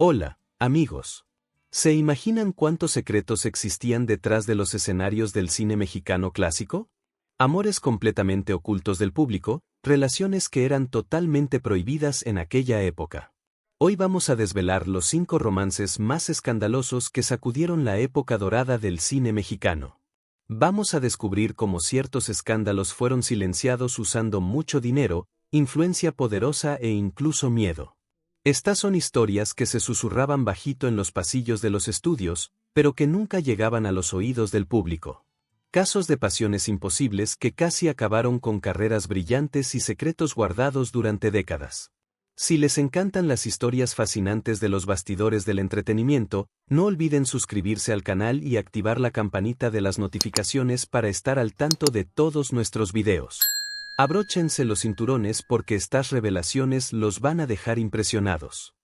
Hola, amigos. ¿Se imaginan cuántos secretos existían detrás de los escenarios del cine mexicano clásico? Amores completamente ocultos del público, relaciones que eran totalmente prohibidas en aquella época. Hoy vamos a desvelar los 5 romances más escandalosos que sacudieron la época dorada del cine mexicano. Vamos a descubrir cómo ciertos escándalos fueron silenciados usando mucho dinero, influencia poderosa e incluso miedo. Estas son historias que se susurraban bajito en los pasillos de los estudios, pero que nunca llegaban a los oídos del público. Casos de pasiones imposibles que casi acabaron con carreras brillantes y secretos guardados durante décadas. Si les encantan las historias fascinantes de los bastidores del entretenimiento, no olviden suscribirse al canal y activar la campanita de las notificaciones para estar al tanto de todos nuestros videos. Abróchense los cinturones porque estas revelaciones los van a dejar impresionados.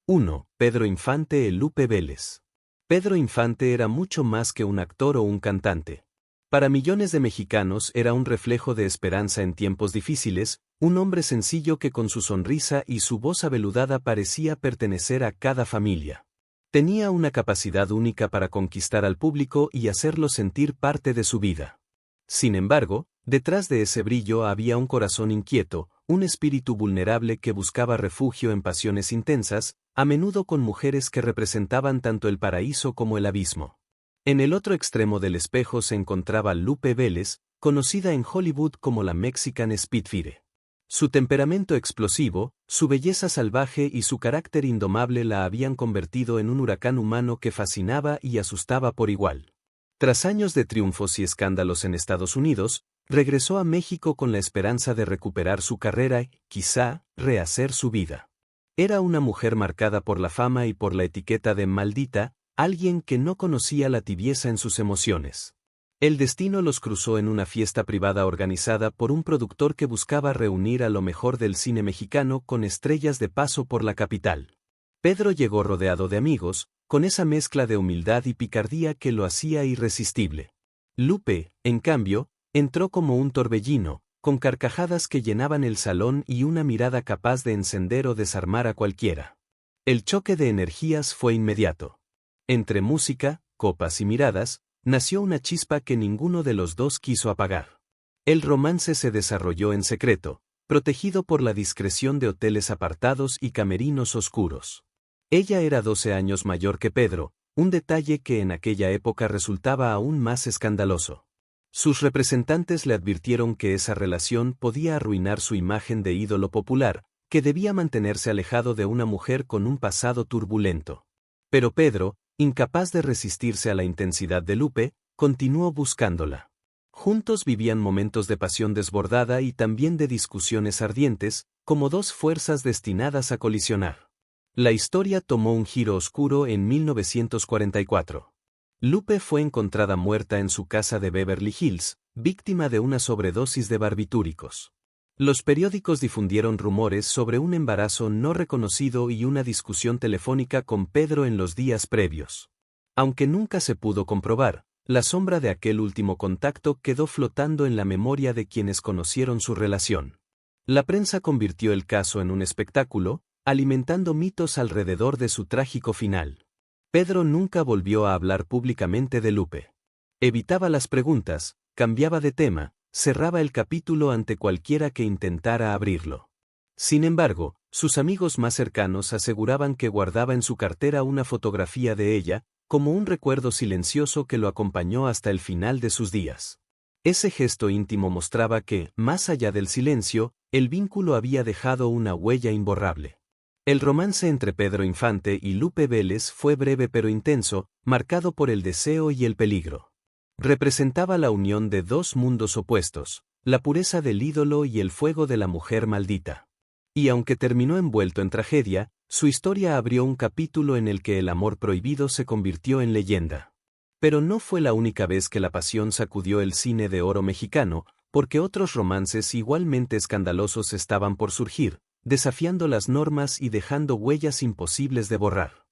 1. Pedro Infante e Lupe Vélez. Pedro Infante era mucho más que un actor o un cantante. Para millones de mexicanos era un reflejo de esperanza en tiempos difíciles, un hombre sencillo que con su sonrisa y su voz aveludada parecía pertenecer a cada familia. Tenía una capacidad única para conquistar al público y hacerlo sentir parte de su vida. Sin embargo, detrás de ese brillo había un corazón inquieto, un espíritu vulnerable que buscaba refugio en pasiones intensas, a menudo con mujeres que representaban tanto el paraíso como el abismo. En el otro extremo del espejo se encontraba Lupe Vélez, conocida en Hollywood como la Mexican Spitfire. Su temperamento explosivo, su belleza salvaje y su carácter indomable la habían convertido en un huracán humano que fascinaba y asustaba por igual. Tras años de triunfos y escándalos en Estados Unidos, regresó a México con la esperanza de recuperar su carrera y, quizá, rehacer su vida. Era una mujer marcada por la fama y por la etiqueta de maldita, alguien que no conocía la tibieza en sus emociones. El destino los cruzó en una fiesta privada organizada por un productor que buscaba reunir a lo mejor del cine mexicano con estrellas de paso por la capital. Pedro llegó rodeado de amigos, con esa mezcla de humildad y picardía que lo hacía irresistible. Lupe, en cambio, entró como un torbellino, con carcajadas que llenaban el salón y una mirada capaz de encender o desarmar a cualquiera. El choque de energías fue inmediato. Entre música, copas y miradas, nació una chispa que ninguno de los dos quiso apagar. El romance se desarrolló en secreto, protegido por la discreción de hoteles apartados y camerinos oscuros. Ella era 12 años mayor que Pedro, un detalle que en aquella época resultaba aún más escandaloso. Sus representantes le advirtieron que esa relación podía arruinar su imagen de ídolo popular, que debía mantenerse alejado de una mujer con un pasado turbulento. Pero Pedro, incapaz de resistirse a la intensidad de Lupe, continuó buscándola. Juntos vivían momentos de pasión desbordada y también de discusiones ardientes, como dos fuerzas destinadas a colisionar. La historia tomó un giro oscuro en 1944. Lupe fue encontrada muerta en su casa de Beverly Hills, víctima de una sobredosis de barbitúricos. Los periódicos difundieron rumores sobre un embarazo no reconocido y una discusión telefónica con Pedro en los días previos. Aunque nunca se pudo comprobar, la sombra de aquel último contacto quedó flotando en la memoria de quienes conocieron su relación. La prensa convirtió el caso en un espectáculo, alimentando mitos alrededor de su trágico final. Pedro nunca volvió a hablar públicamente de Lupe. Evitaba las preguntas, cambiaba de tema, cerraba el capítulo ante cualquiera que intentara abrirlo. Sin embargo, sus amigos más cercanos aseguraban que guardaba en su cartera una fotografía de ella, como un recuerdo silencioso que lo acompañó hasta el final de sus días. Ese gesto íntimo mostraba que, más allá del silencio, el vínculo había dejado una huella imborrable. El romance entre Pedro Infante y Lupe Vélez fue breve pero intenso, marcado por el deseo y el peligro. Representaba la unión de dos mundos opuestos, la pureza del ídolo y el fuego de la mujer maldita. Y aunque terminó envuelto en tragedia, su historia abrió un capítulo en el que el amor prohibido se convirtió en leyenda. Pero no fue la única vez que la pasión sacudió el cine de oro mexicano, porque otros romances igualmente escandalosos estaban por surgir, desafiando las normas y dejando huellas imposibles de borrar.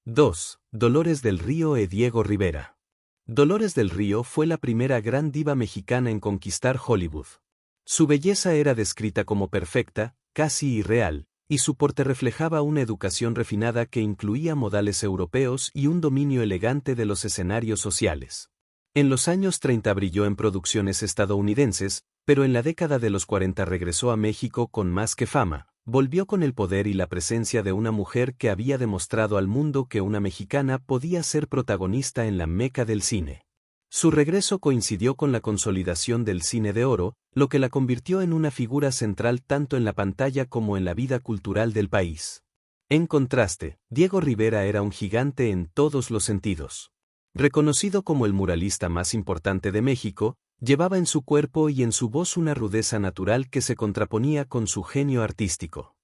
2. Dolores del Río e Diego Rivera. Dolores del Río fue la primera gran diva mexicana en conquistar Hollywood. Su belleza era descrita como perfecta, casi irreal, y su porte reflejaba una educación refinada que incluía modales europeos y un dominio elegante de los escenarios sociales. En los años 30 brilló en producciones estadounidenses, pero en la década de los 40 regresó a México con más que fama, volvió con el poder y la presencia de una mujer que había demostrado al mundo que una mexicana podía ser protagonista en la meca del cine. Su regreso coincidió con la consolidación del cine de oro, lo que la convirtió en una figura central tanto en la pantalla como en la vida cultural del país. En contraste, Diego Rivera era un gigante en todos los sentidos. Reconocido como el muralista más importante de México, llevaba en su cuerpo y en su voz una rudeza natural que se contraponía con su genio artístico.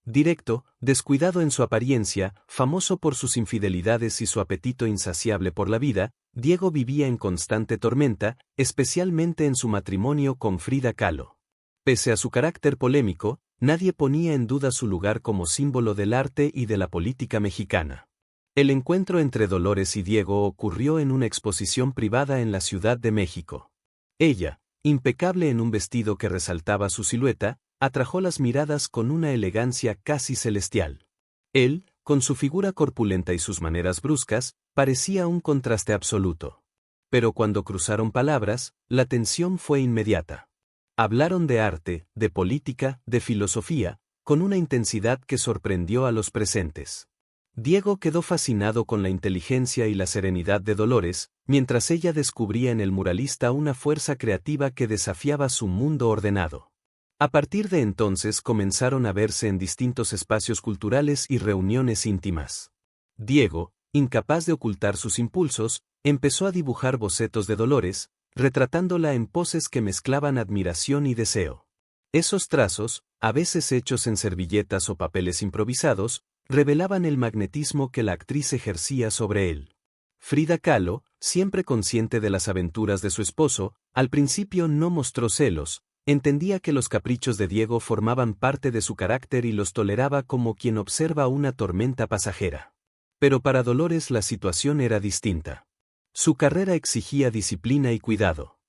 Directo, descuidado en su apariencia, famoso por sus infidelidades y su apetito insaciable por la vida, Diego vivía en constante tormenta, especialmente en su matrimonio con Frida Kahlo. Pese a su carácter polémico, nadie ponía en duda su lugar como símbolo del arte y de la política mexicana. El encuentro entre Dolores y Diego ocurrió en una exposición privada en la Ciudad de México. Ella, impecable en un vestido que resaltaba su silueta, atrajo las miradas con una elegancia casi celestial. Él, con su figura corpulenta y sus maneras bruscas, parecía un contraste absoluto. Pero cuando cruzaron palabras, la tensión fue inmediata. Hablaron de arte, de política, de filosofía, con una intensidad que sorprendió a los presentes. Diego quedó fascinado con la inteligencia y la serenidad de Dolores, mientras ella descubría en el muralista una fuerza creativa que desafiaba su mundo ordenado. A partir de entonces comenzaron a verse en distintos espacios culturales y reuniones íntimas. Diego, incapaz de ocultar sus impulsos, empezó a dibujar bocetos de Dolores, retratándola en poses que mezclaban admiración y deseo. Esos trazos, a veces hechos en servilletas o papeles improvisados, revelaban el magnetismo que la actriz ejercía sobre él. Frida Kahlo, siempre consciente de las aventuras de su esposo, al principio no mostró celos, entendía que los caprichos de Diego formaban parte de su carácter y los toleraba como quien observa una tormenta pasajera. Pero para Dolores la situación era distinta. Su carrera exigía disciplina y cuidado.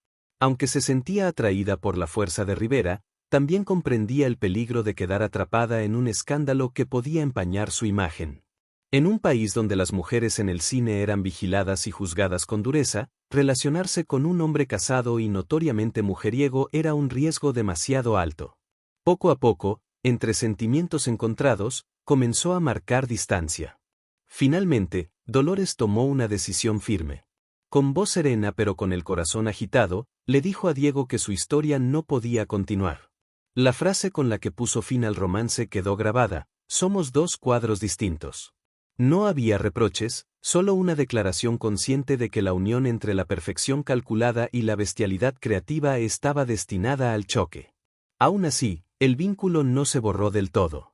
Aunque se sentía atraída por la fuerza de Rivera, también comprendía el peligro de quedar atrapada en un escándalo que podía empañar su imagen. En un país donde las mujeres en el cine eran vigiladas y juzgadas con dureza, relacionarse con un hombre casado y notoriamente mujeriego era un riesgo demasiado alto. Poco a poco, entre sentimientos encontrados, comenzó a marcar distancia. Finalmente, Dolores tomó una decisión firme. Con voz serena pero con el corazón agitado, le dijo a Diego que su historia no podía continuar. La frase con la que puso fin al romance quedó grabada: somos dos cuadros distintos. No había reproches, solo una declaración consciente de que la unión entre la perfección calculada y la bestialidad creativa estaba destinada al choque. Aún así, el vínculo no se borró del todo.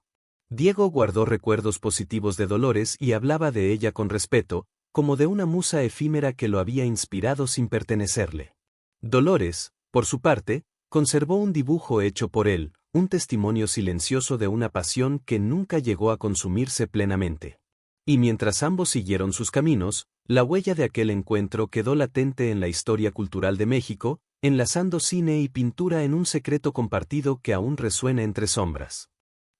Diego guardó recuerdos positivos de Dolores y hablaba de ella con respeto, como de una musa efímera que lo había inspirado sin pertenecerle. Dolores, por su parte, conservó un dibujo hecho por él, un testimonio silencioso de una pasión que nunca llegó a consumirse plenamente. Y mientras ambos siguieron sus caminos, la huella de aquel encuentro quedó latente en la historia cultural de México, enlazando cine y pintura en un secreto compartido que aún resuena entre sombras.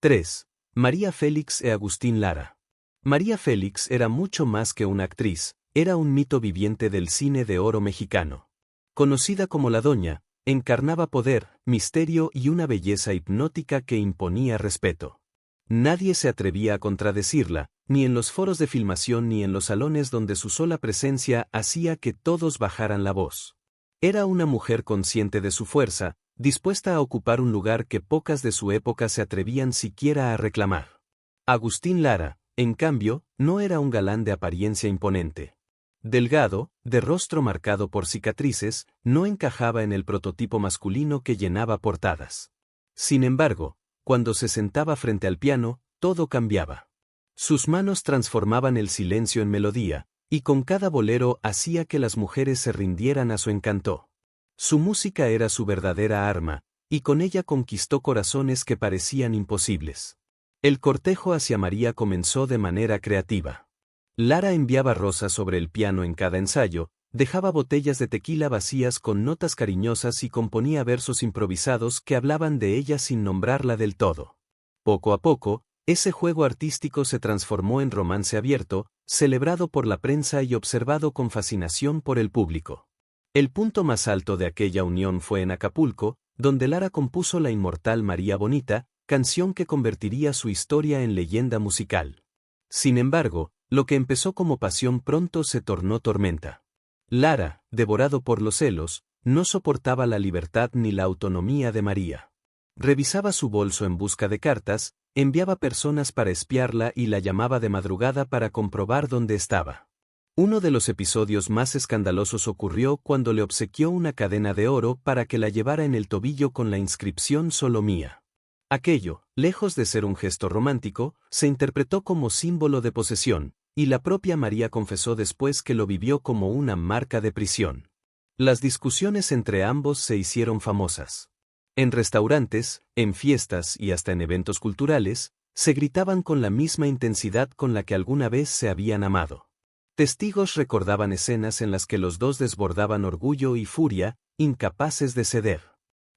3. María Félix e Agustín Lara. María Félix era mucho más que una actriz, era un mito viviente del cine de oro mexicano. Conocida como la Doña, encarnaba poder, misterio y una belleza hipnótica que imponía respeto. Nadie se atrevía a contradecirla, ni en los foros de filmación ni en los salones donde su sola presencia hacía que todos bajaran la voz. Era una mujer consciente de su fuerza, dispuesta a ocupar un lugar que pocas de su época se atrevían siquiera a reclamar. Agustín Lara, en cambio, no era un galán de apariencia imponente. Delgado, de rostro marcado por cicatrices, no encajaba en el prototipo masculino que llenaba portadas. Sin embargo, cuando se sentaba frente al piano, todo cambiaba. Sus manos transformaban el silencio en melodía, y con cada bolero hacía que las mujeres se rindieran a su encanto. Su música era su verdadera arma, y con ella conquistó corazones que parecían imposibles. El cortejo hacia María comenzó de manera creativa. Lara enviaba rosas sobre el piano en cada ensayo, dejaba botellas de tequila vacías con notas cariñosas y componía versos improvisados que hablaban de ella sin nombrarla del todo. Poco a poco, Ese juego artístico se transformó en romance abierto, celebrado por la prensa y observado con fascinación por el público. El punto más alto de aquella unión fue en Acapulco, donde Lara compuso la inmortal María Bonita, canción que convertiría su historia en leyenda musical. Sin embargo, lo que empezó como pasión pronto se tornó tormenta. Lara, devorado por los celos, no soportaba la libertad ni la autonomía de María. Revisaba su bolso en busca de cartas, enviaba personas para espiarla y la llamaba de madrugada para comprobar dónde estaba. Uno de los episodios más escandalosos ocurrió cuando le obsequió una cadena de oro para que la llevara en el tobillo con la inscripción «Solo mía». Aquello, lejos de ser un gesto romántico, se interpretó como símbolo de posesión, y la propia María confesó después que lo vivió como una marca de prisión. Las discusiones entre ambos se hicieron famosas. En restaurantes, en fiestas y hasta en eventos culturales, se gritaban con la misma intensidad con la que alguna vez se habían amado. Testigos recordaban escenas en las que los dos desbordaban orgullo y furia, incapaces de ceder.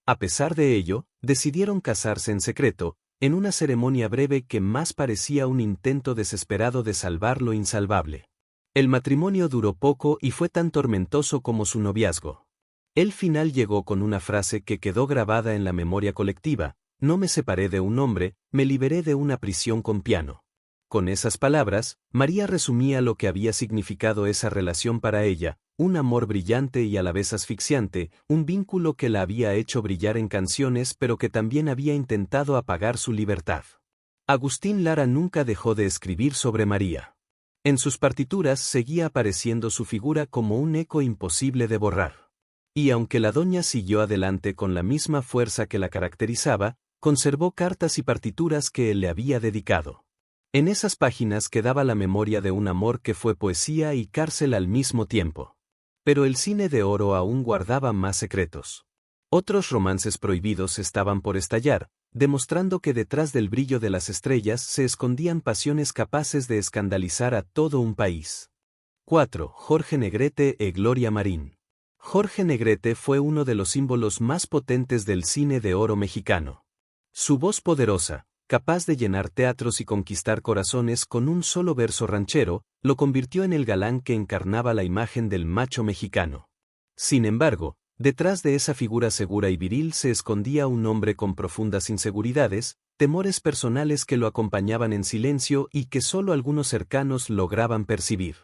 A pesar de ello, decidieron casarse en secreto, en una ceremonia breve que más parecía un intento desesperado de salvar lo insalvable. El matrimonio duró poco y fue tan tormentoso como su noviazgo. El final llegó con una frase que quedó grabada en la memoria colectiva: «No me separé de un hombre, me liberé de una prisión con piano». Con esas palabras, María resumía lo que había significado esa relación para ella: un amor brillante y a la vez asfixiante, un vínculo que la había hecho brillar en canciones pero que también había intentado apagar su libertad. Agustín Lara nunca dejó de escribir sobre María. En sus partituras seguía apareciendo su figura como un eco imposible de borrar. Y aunque la doña siguió adelante con la misma fuerza que la caracterizaba, conservó cartas y partituras que él le había dedicado. En esas páginas quedaba la memoria de un amor que fue poesía y cárcel al mismo tiempo. Pero el cine de oro aún guardaba más secretos. Otros romances prohibidos estaban por estallar, demostrando que detrás del brillo de las estrellas se escondían pasiones capaces de escandalizar a todo un país. 4. Jorge Negrete e Gloria Marín. Jorge Negrete fue uno de los símbolos más potentes del cine de oro mexicano. Su voz poderosa, capaz de llenar teatros y conquistar corazones con un solo verso ranchero, lo convirtió en el galán que encarnaba la imagen del macho mexicano. Sin embargo, detrás de esa figura segura y viril se escondía un hombre con profundas inseguridades, temores personales que lo acompañaban en silencio y que solo algunos cercanos lograban percibir.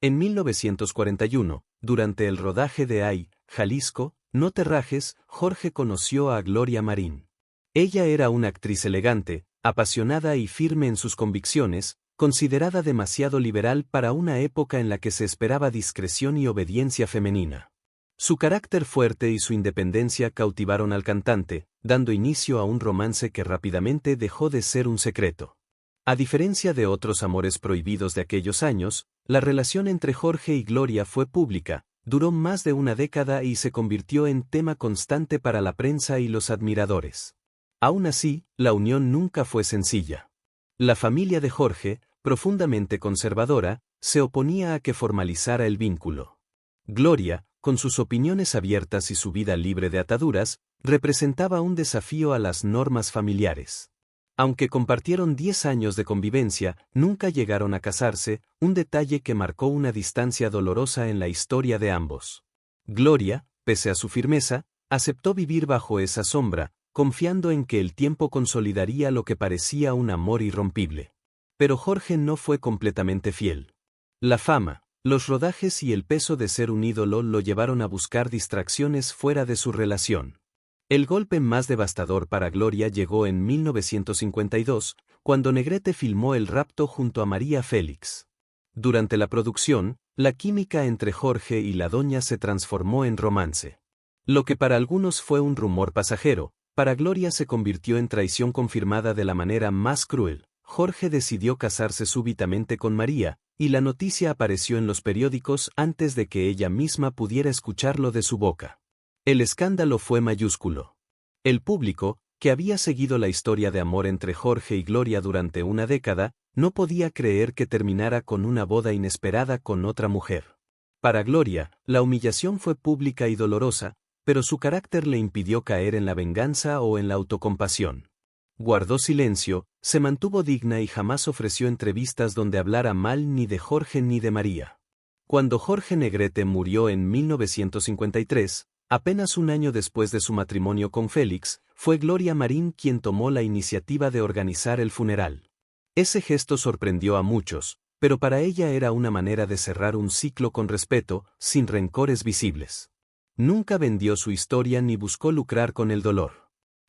En 1941, durante el rodaje de Ay, Jalisco, no te rajes, Jorge conoció a Gloria Marín. Ella era una actriz elegante, apasionada y firme en sus convicciones, considerada demasiado liberal para una época en la que se esperaba discreción y obediencia femenina. Su carácter fuerte y su independencia cautivaron al cantante, dando inicio a un romance que rápidamente dejó de ser un secreto. A diferencia de otros amores prohibidos de aquellos años, la relación entre Jorge y Gloria fue pública, duró más de una década y se convirtió en tema constante para la prensa y los admiradores. Aún así, la unión nunca fue sencilla. La familia de Jorge, profundamente conservadora, se oponía a que formalizara el vínculo. Gloria, con sus opiniones abiertas y su vida libre de ataduras, representaba un desafío a las normas familiares. Aunque compartieron 10 años de convivencia, nunca llegaron a casarse, un detalle que marcó una distancia dolorosa en la historia de ambos. Gloria, pese a su firmeza, aceptó vivir bajo esa sombra, confiando en que el tiempo consolidaría lo que parecía un amor irrompible. Pero Jorge no fue completamente fiel. La fama, los rodajes y el peso de ser un ídolo lo llevaron a buscar distracciones fuera de su relación. El golpe más devastador para Gloria llegó en 1952, cuando Negrete filmó El rapto junto a María Félix. Durante la producción, la química entre Jorge y la doña se transformó en romance. Lo que para algunos fue un rumor pasajero, para Gloria se convirtió en traición confirmada de la manera más cruel. Jorge decidió casarse súbitamente con María, y la noticia apareció en los periódicos antes de que ella misma pudiera escucharlo de su boca. El escándalo fue mayúsculo. El público, que había seguido la historia de amor entre Jorge y Gloria durante una década, no podía creer que terminara con una boda inesperada con otra mujer. Para Gloria, la humillación fue pública y dolorosa, pero su carácter le impidió caer en la venganza o en la autocompasión. Guardó silencio, se mantuvo digna y jamás ofreció entrevistas donde hablara mal ni de Jorge ni de María. Cuando Jorge Negrete murió en 1953, apenas un año después de su matrimonio con Félix, fue Gloria Marín quien tomó la iniciativa de organizar el funeral. Ese gesto sorprendió a muchos, pero para ella era una manera de cerrar un ciclo con respeto, sin rencores visibles. Nunca vendió su historia ni buscó lucrar con el dolor.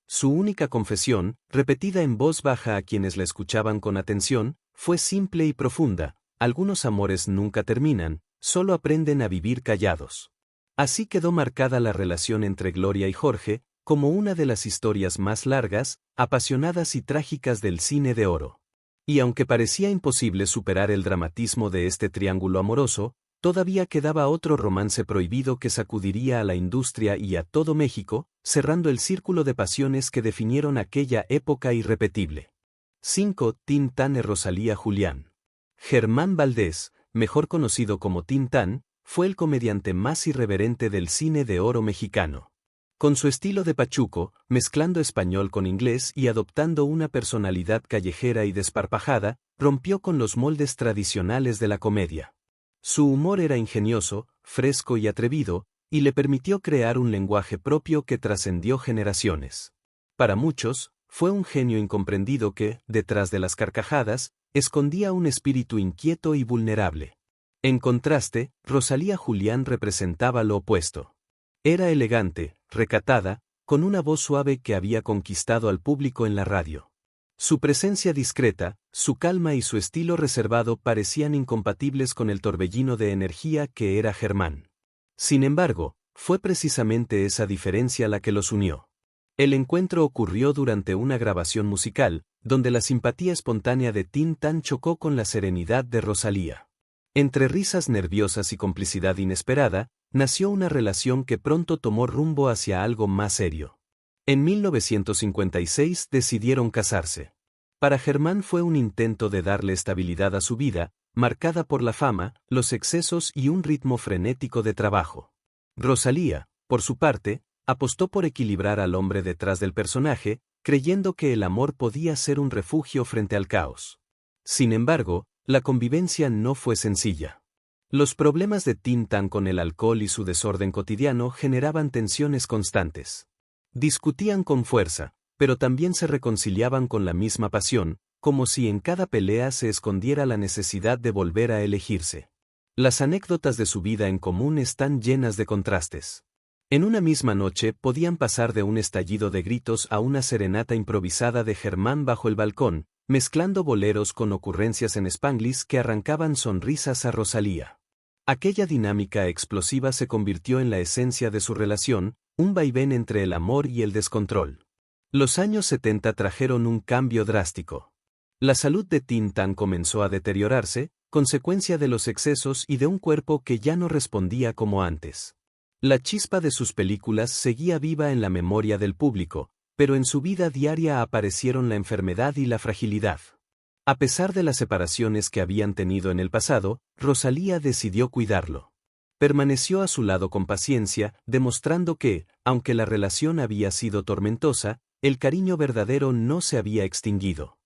Su única confesión, repetida en voz baja a quienes la escuchaban con atención, fue simple y profunda: algunos amores nunca terminan, solo aprenden a vivir callados. Así quedó marcada la relación entre Gloria y Jorge, como una de las historias más largas, apasionadas y trágicas del cine de oro. Y aunque parecía imposible superar el dramatismo de este triángulo amoroso, todavía quedaba otro romance prohibido que sacudiría a la industria y a todo México, cerrando el círculo de pasiones que definieron aquella época irrepetible. 5. Tin-Tan y Rosalía Julián. Germán Valdés, mejor conocido como Tin-Tan, fue el comediante más irreverente del cine de oro mexicano. Con su estilo de pachuco, mezclando español con inglés y adoptando una personalidad callejera y desparpajada, rompió con los moldes tradicionales de la comedia. Su humor era ingenioso, fresco y atrevido, y le permitió crear un lenguaje propio que trascendió generaciones. Para muchos, fue un genio incomprendido que, detrás de las carcajadas, escondía un espíritu inquieto y vulnerable. En contraste, Rosalía Julián representaba lo opuesto. Era elegante, recatada, con una voz suave que había conquistado al público en la radio. Su presencia discreta, su calma y su estilo reservado parecían incompatibles con el torbellino de energía que era Germán. Sin embargo, fue precisamente esa diferencia la que los unió. El encuentro ocurrió durante una grabación musical, donde la simpatía espontánea de Tin-Tan chocó con la serenidad de Rosalía. Entre risas nerviosas y complicidad inesperada, nació una relación que pronto tomó rumbo hacia algo más serio. En 1956 decidieron casarse. Para Germán fue un intento de darle estabilidad a su vida, marcada por la fama, los excesos y un ritmo frenético de trabajo. Rosalía, por su parte, apostó por equilibrar al hombre detrás del personaje, creyendo que el amor podía ser un refugio frente al caos. Sin embargo, la convivencia no fue sencilla. Los problemas de Tin-Tan con el alcohol y su desorden cotidiano generaban tensiones constantes. Discutían con fuerza, pero también se reconciliaban con la misma pasión, como si en cada pelea se escondiera la necesidad de volver a elegirse. Las anécdotas de su vida en común están llenas de contrastes. En una misma noche podían pasar de un estallido de gritos a una serenata improvisada de Germán bajo el balcón, mezclando boleros con ocurrencias en spanglish que arrancaban sonrisas a Rosalía. Aquella dinámica explosiva se convirtió en la esencia de su relación, un vaivén entre el amor y el descontrol. Los años 70 trajeron un cambio drástico. La salud de Tin-Tan comenzó a deteriorarse, consecuencia de los excesos y de un cuerpo que ya no respondía como antes. La chispa de sus películas seguía viva en la memoria del público, pero en su vida diaria aparecieron la enfermedad y la fragilidad. A pesar de las separaciones que habían tenido en el pasado, Rosalía decidió cuidarlo. Permaneció a su lado con paciencia, demostrando que, aunque la relación había sido tormentosa, el cariño verdadero no se había extinguido.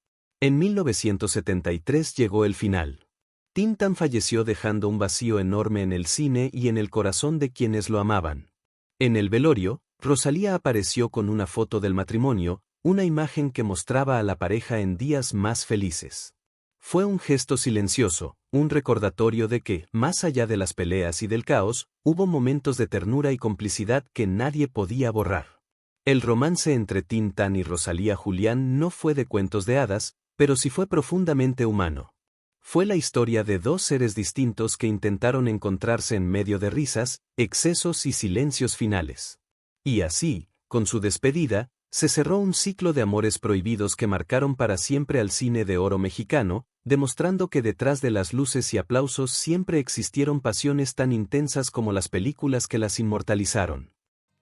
En 1973 llegó el final. Tin-Tan falleció dejando un vacío enorme en el cine y en el corazón de quienes lo amaban. En el velorio, Rosalía apareció con una foto del matrimonio, una imagen que mostraba a la pareja en días más felices. Fue un gesto silencioso, un recordatorio de que, más allá de las peleas y del caos, hubo momentos de ternura y complicidad que nadie podía borrar. El romance entre Tin-Tan y Rosalía Julián no fue de cuentos de hadas, pero sí fue profundamente humano. Fue la historia de dos seres distintos que intentaron encontrarse en medio de risas, excesos y silencios finales. Y así, con su despedida, se cerró un ciclo de amores prohibidos que marcaron para siempre al cine de oro mexicano, demostrando que detrás de las luces y aplausos siempre existieron pasiones tan intensas como las películas que las inmortalizaron.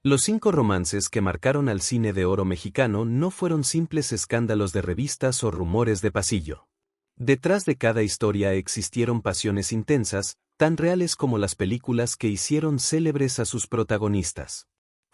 Los 5 romances que marcaron al cine de oro mexicano no fueron simples escándalos de revistas o rumores de pasillo. Detrás de cada historia existieron pasiones intensas, tan reales como las películas que hicieron célebres a sus protagonistas.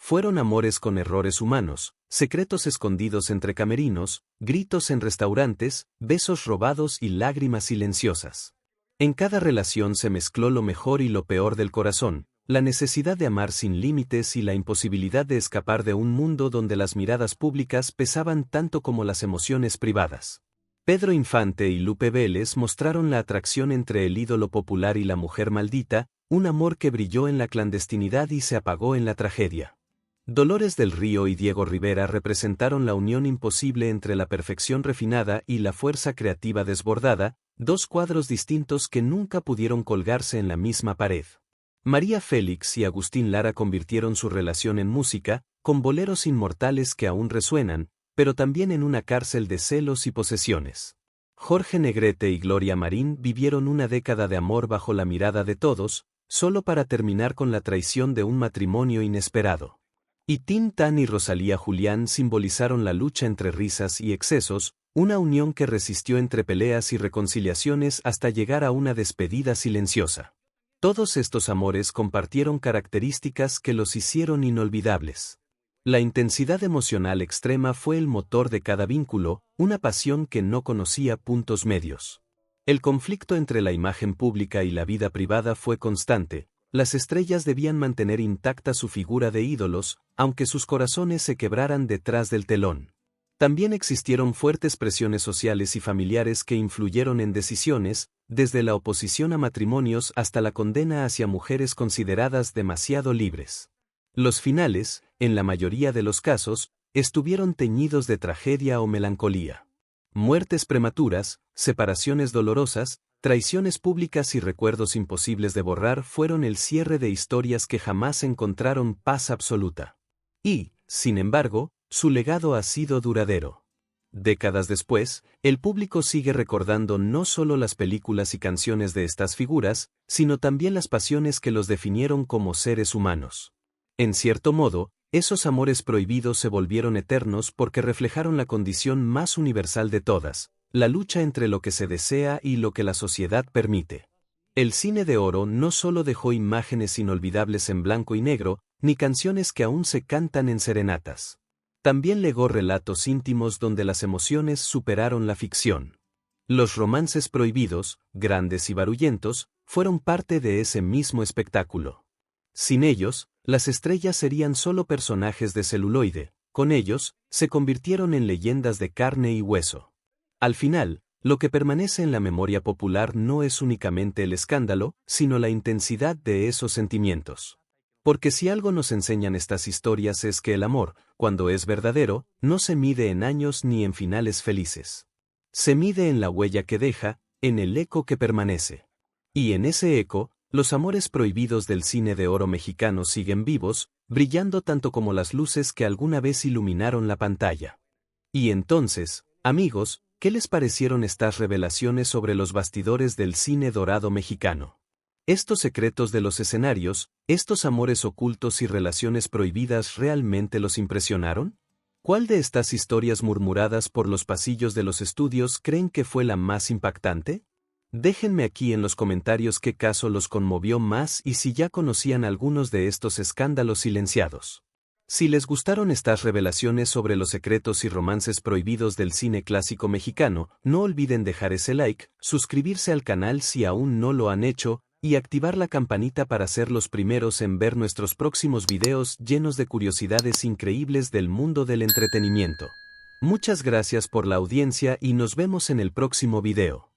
Fueron amores con errores humanos, secretos escondidos entre camerinos, gritos en restaurantes, besos robados y lágrimas silenciosas. En cada relación se mezcló lo mejor y lo peor del corazón, la necesidad de amar sin límites y la imposibilidad de escapar de un mundo donde las miradas públicas pesaban tanto como las emociones privadas. Pedro Infante y Lupe Vélez mostraron la atracción entre el ídolo popular y la mujer maldita, un amor que brilló en la clandestinidad y se apagó en la tragedia. Dolores del Río y Diego Rivera representaron la unión imposible entre la perfección refinada y la fuerza creativa desbordada, dos cuadros distintos que nunca pudieron colgarse en la misma pared. María Félix y Agustín Lara convirtieron su relación en música, con boleros inmortales que aún resuenan, pero también en una cárcel de celos y posesiones. Jorge Negrete y Gloria Marín vivieron una década de amor bajo la mirada de todos, solo para terminar con la traición de un matrimonio inesperado. Y Tin Tan y Rosalía Julián simbolizaron la lucha entre risas y excesos, una unión que resistió entre peleas y reconciliaciones hasta llegar a una despedida silenciosa. Todos estos amores compartieron características que los hicieron inolvidables. La intensidad emocional extrema fue el motor de cada vínculo, una pasión que no conocía puntos medios. El conflicto entre la imagen pública y la vida privada fue constante, las estrellas debían mantener intacta su figura de ídolos, aunque sus corazones se quebraran detrás del telón. También existieron fuertes presiones sociales y familiares que influyeron en decisiones, desde la oposición a matrimonios hasta la condena hacia mujeres consideradas demasiado libres. Los finales, en la mayoría de los casos, estuvieron teñidos de tragedia o melancolía. Muertes prematuras, separaciones dolorosas, traiciones públicas y recuerdos imposibles de borrar fueron el cierre de historias que jamás encontraron paz absoluta. Y, sin embargo, su legado ha sido duradero. Décadas después, el público sigue recordando no solo las películas y canciones de estas figuras, sino también las pasiones que los definieron como seres humanos. En cierto modo, esos amores prohibidos se volvieron eternos porque reflejaron la condición más universal de todas, la lucha entre lo que se desea y lo que la sociedad permite. El cine de oro no solo dejó imágenes inolvidables en blanco y negro, ni canciones que aún se cantan en serenatas. También legó relatos íntimos donde las emociones superaron la ficción. Los romances prohibidos, grandes y barullentos, fueron parte de ese mismo espectáculo. Sin ellos, las estrellas serían solo personajes de celuloide, con ellos, se convirtieron en leyendas de carne y hueso. Al final, lo que permanece en la memoria popular no es únicamente el escándalo, sino la intensidad de esos sentimientos. Porque si algo nos enseñan estas historias es que el amor, cuando es verdadero, no se mide en años ni en finales felices. Se mide en la huella que deja, en el eco que permanece. Y en ese eco, los amores prohibidos del cine de oro mexicano siguen vivos, brillando tanto como las luces que alguna vez iluminaron la pantalla. Y entonces, amigos, ¿qué les parecieron estas revelaciones sobre los bastidores del cine dorado mexicano? Estos secretos de los escenarios, estos amores ocultos y relaciones prohibidas ¿realmente los impresionaron? ¿Cuál de estas historias murmuradas por los pasillos de los estudios creen que fue la más impactante? Déjenme aquí en los comentarios qué caso los conmovió más y si ya conocían algunos de estos escándalos silenciados. Si les gustaron estas revelaciones sobre los secretos y romances prohibidos del cine clásico mexicano, no olviden dejar ese like, suscribirse al canal si aún no lo han hecho, y activar la campanita para ser los primeros en ver nuestros próximos videos llenos de curiosidades increíbles del mundo del entretenimiento. Muchas gracias por la audiencia y nos vemos en el próximo video.